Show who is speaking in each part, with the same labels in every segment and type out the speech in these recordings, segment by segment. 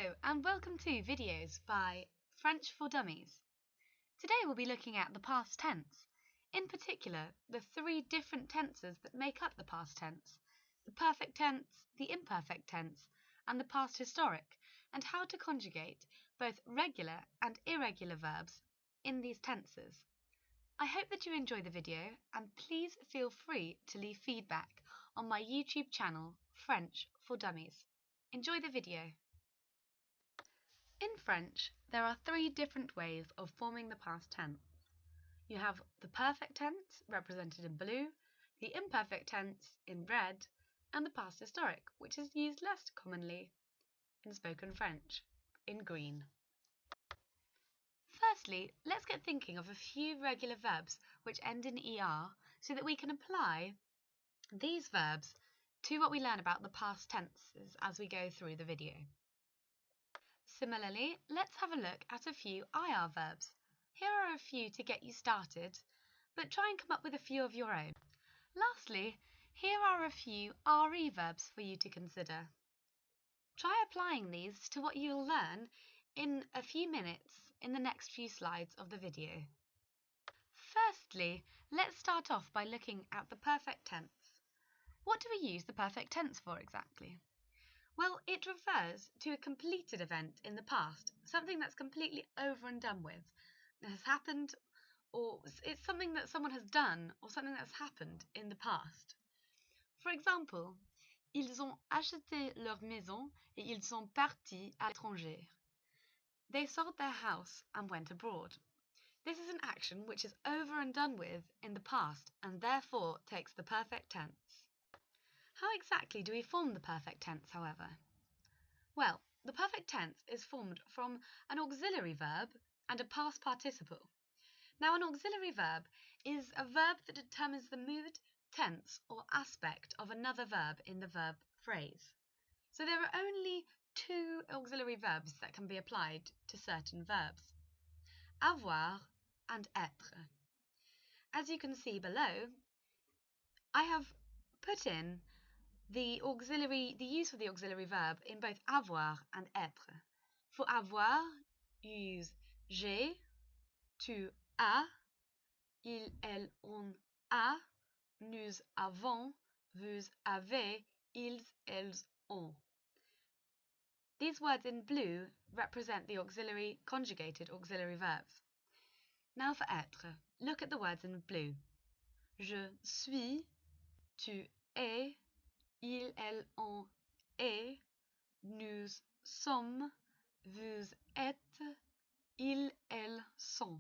Speaker 1: Hello and welcome to Videos by French for Dummies. Today we'll be looking at the past tense, in particular the three different tenses that make up the past tense, the perfect tense, the imperfect tense, and the past historic, and how to conjugate both regular and irregular verbs in these tenses. I hope that you enjoy the video and please feel free to leave feedback on my YouTube channel, French for Dummies. Enjoy the video. In French, there are three different ways of forming the past tense. You have the perfect tense, represented in blue, the imperfect tense in red, and the past historic, which is used less commonly in spoken French, in green. Firstly, let's get thinking of a few regular verbs which end in ER so that we can apply these verbs to what we learn about the past tenses as we go through the video. Similarly, let's have a look at a few IR verbs. Here are a few to get you started, but try and come up with a few of your own. Lastly, here are a few RE verbs for you to consider. Try applying these to what you'll learn in a few minutes in the next few slides of the video. Firstly, let's start off by looking at the perfect tense. What do we use the perfect tense for exactly? Well, it refers to a completed event in the past, something that's completely over and done with, that has happened, or it's something that someone has done or something that's happened in the past. For example, ils ont acheté leur maison et ils sont partis à l'étranger. They sold their house and went abroad. This is an action which is over and done with in the past and therefore takes the perfect tense. How exactly do we form the perfect tense, however? Well, the perfect tense is formed from an auxiliary verb and a past participle. Now, an auxiliary verb is a verb that determines the mood, tense, or aspect of another verb in the verb phrase. So there are only two auxiliary verbs that can be applied to certain verbs: avoir and être. As you can see below, I have put in the use of the auxiliary verb in both avoir and être. For avoir, you use j'ai, tu as, il, elle, on a, nous avons, vous avez, ils, elles ont. These words in blue represent the conjugated auxiliary verbs. Now for être, look at the words in blue. Je suis, tu es, il, elle, on est, nous sommes, vous êtes, ils, elles sont.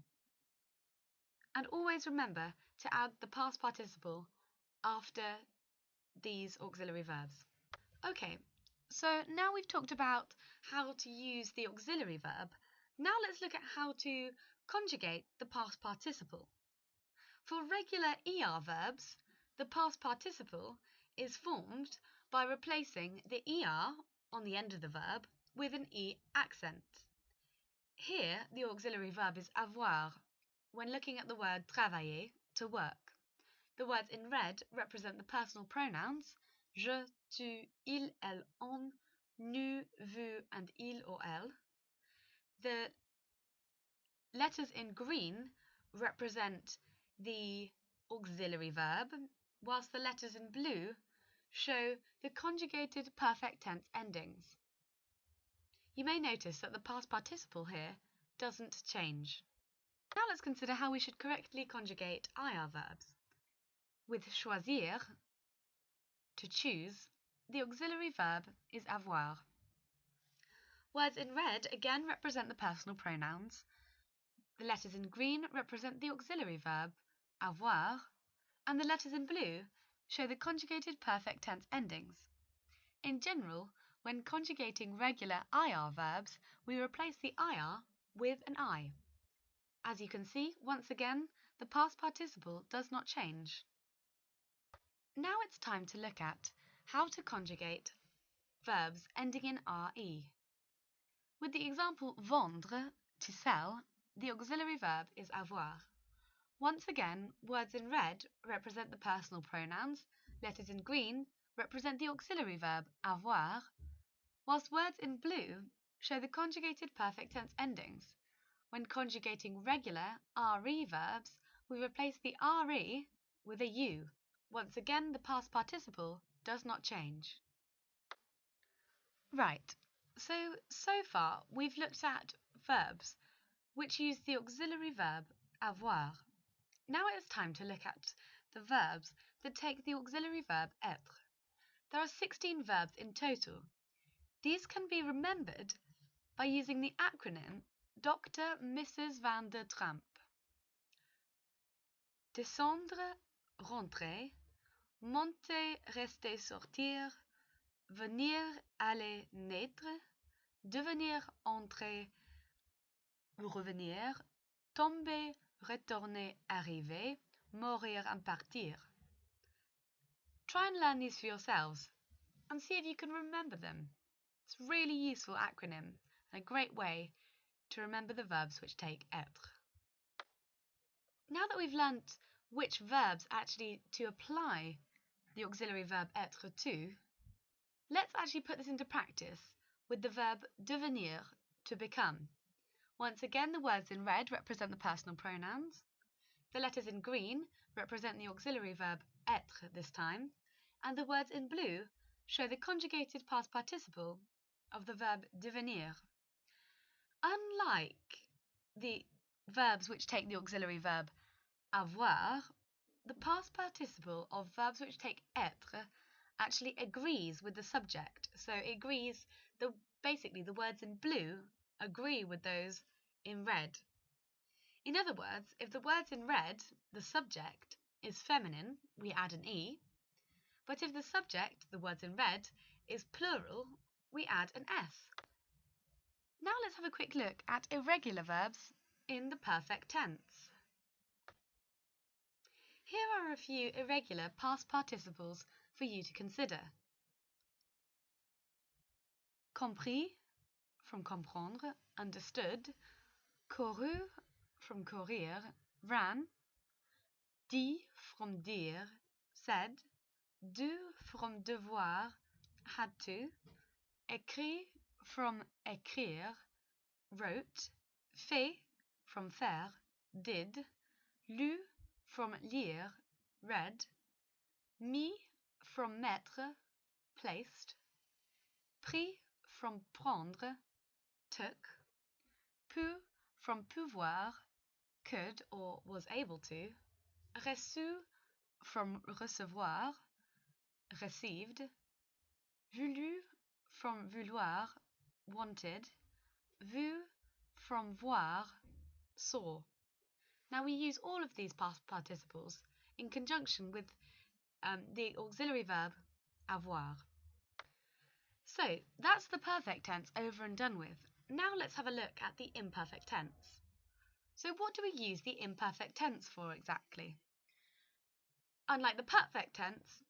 Speaker 1: And always remember to add the past participle after these auxiliary verbs. Okay, so now we've talked about how to use the auxiliary verb. Now let's look at how to conjugate the past participle. For regular ER verbs, the past participle is formed by replacing the ER on the end of the verb with an E accent. Here, the auxiliary verb is avoir when looking at the word travailler, to work. The words in red represent the personal pronouns je, tu, il, elle, on, nous, vous, and il or elle. The letters in green represent the auxiliary verb, whilst the letters in blue show the conjugated perfect tense endings. You may notice that the past participle here doesn't change. Now let's consider how we should correctly conjugate IR verbs. With choisir, to choose, the auxiliary verb is avoir. Words in red again represent the personal pronouns. The letters in green represent the auxiliary verb, avoir, and the letters in blue show the conjugated perfect tense endings. In general, when conjugating regular IR verbs, we replace the IR with an I. As you can see, once again, the past participle does not change. Now it's time to look at how to conjugate verbs ending in RE. With the example vendre, to sell, the auxiliary verb is avoir. Once again, words in red represent the personal pronouns, letters in green represent the auxiliary verb avoir, whilst words in blue show the conjugated perfect tense endings. When conjugating regular RE verbs, we replace the RE with a U. Once again, the past participle does not change. Right, so far we've looked at verbs which use the auxiliary verb avoir. Now it is time to look at the verbs that take the auxiliary verb être. There are 16 verbs in total. These can be remembered by using the acronym Dr. Mrs. Van der Tramp. Descendre, rentrer, monter, rester, sortir, venir, aller, naître, devenir, entrer, revenir, tomber, retourner, arriver, mourir and partir. Try and learn these for yourselves and see if you can remember them. It's a really useful acronym and a great way to remember the verbs which take être. Now that we've learnt which verbs actually to apply the auxiliary verb être to, let's actually put this into practice with the verb devenir, to become. Once again, the words in red represent the personal pronouns. The letters in green represent the auxiliary verb être this time, and the words in blue show the conjugated past participle of the verb devenir. Unlike the verbs which take the auxiliary verb avoir, the past participle of verbs which take être actually agrees with the subject. So it agrees, basically the words in blue agree with those in red. In other words, if the words in red, the subject, is feminine, we add an E. But if the subject, the words in red, is plural, we add an S. Now let's have a quick look at irregular verbs in the perfect tense. Here are a few irregular past participles for you to consider. Compris, from comprendre, understood. Couru, from courir, ran. Dit, from dire, said. Dû, from devoir, had to. Écrit, from écrire, wrote. Fait, from faire, did. Lu, from lire, read. Mis, from mettre, placed. Pris, from prendre, took. Pu, from pouvoir, could or was able to. Reçu, from recevoir, received. Voulu, from vouloir, wanted. Vu, from voir, saw. Now we use all of these past participles in conjunction with the auxiliary verb avoir. So that's the perfect tense over and done with. Now let's have a look at the imperfect tense. So what do we use the imperfect tense for exactly? Unlike the perfect tense,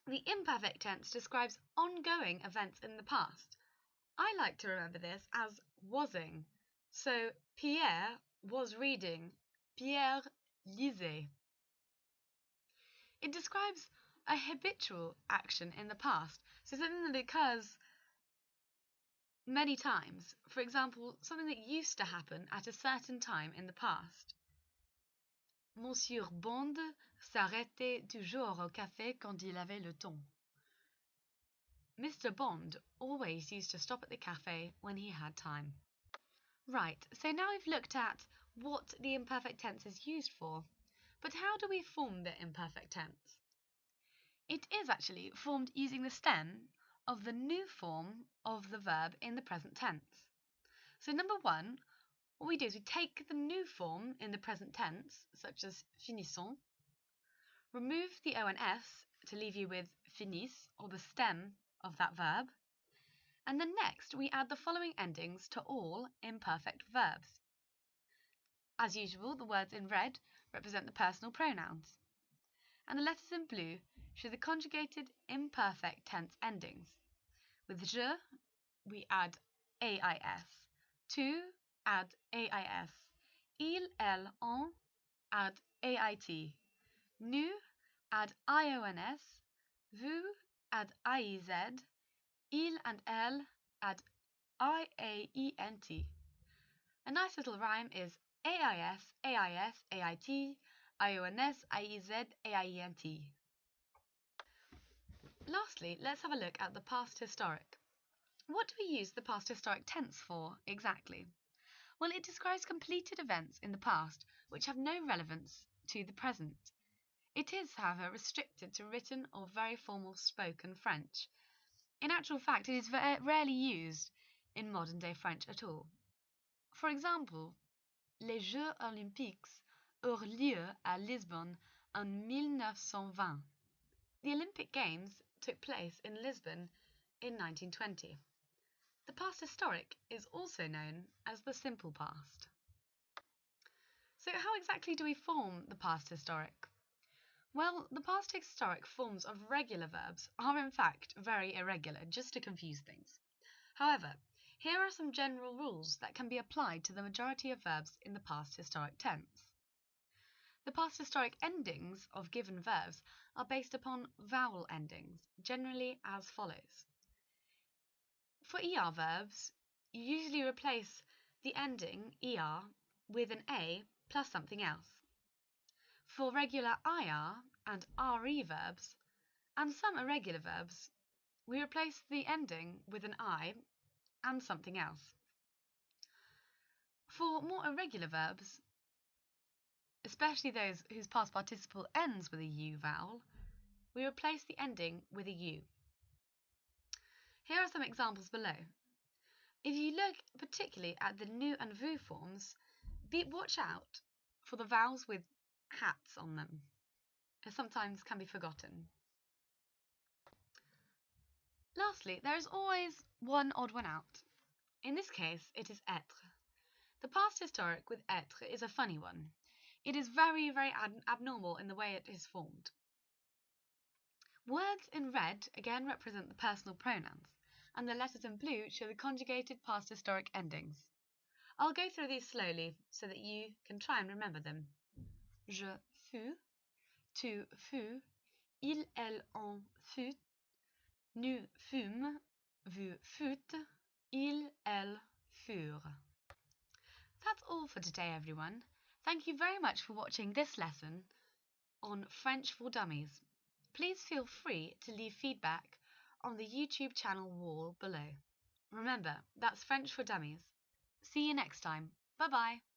Speaker 1: the imperfect tense describes ongoing events in the past. I like to remember this as wasing. So Pierre was reading. Pierre lisait. It describes a habitual action in the past, so something that occurs many times. For example, something that used to happen at a certain time in the past. Monsieur Bond s'arrêtait toujours au café quand il avait le temps. Mr. Bond always used to stop at the cafe when he had time. Right, so now we've looked at what the imperfect tense is used for, but how do we form the imperfect tense? It is actually formed using the stem of the new form of the verb in the present tense. So number one, what we do is we take the new form in the present tense, such as finissons, remove the O and S to leave you with finis, or the stem of that verb, and then next we add the following endings to all imperfect verbs. As usual, the words in red represent the personal pronouns, and the letters in blue show the conjugated imperfect tense endings. With je, we add AIS. Tu, add AIS. Il, elle, on, add AIT. Nu, add IONS. Vous, add IEZ. Il and elle, add I-A-E-N-T. A nice little rhyme is A-I-S, A-I-S, A-I-T, I-O-N-S, I-E-Z, A-I-E-N-T. Lastly, let's have a look at the past historic. What do we use the past historic tense for exactly? Well, it describes completed events in the past which have no relevance to the present. It is, however, restricted to written or very formal spoken French. In actual fact, it is rarely used in modern-day French at all. For example, les Jeux olympiques eurent lieu à Lisbonne en 1920. The Olympic Games took place in Lisbon in 1920. The past historic is also known as the simple past. So how exactly do we form the past historic? Well, the past historic forms of regular verbs are in fact very irregular, just to confuse things. However, here are some general rules that can be applied to the majority of verbs in the past historic tense. The past historic endings of given verbs are based upon vowel endings, generally as follows. For ER verbs, you usually replace the ending ER with an A plus something else. For regular IR and RE verbs, and some irregular verbs, we replace the ending with an I and something else. For more irregular verbs, especially those whose past participle ends with a U vowel, we replace the ending with a U. Here are some examples below. If you look particularly at the nu and vu forms, watch out for the vowels with hats on them, as sometimes can be forgotten. Lastly, there is always one odd one out. In this case, it is être. The past historic with être is a funny one. It is very, very abnormal in the way it is formed. Words in red again represent the personal pronouns, and the letters in blue show the conjugated past historic endings. I'll go through these slowly so that you can try and remember them. Je fus, tu fus, il, elle, on fut, nous fûmes, vous fûtes, ils, elles furent. That's all for today, everyone. Thank you very much for watching this lesson on French for Dummies. Please feel free to leave feedback on the YouTube channel wall below. Remember, that's French for Dummies. See you next time. Bye-bye.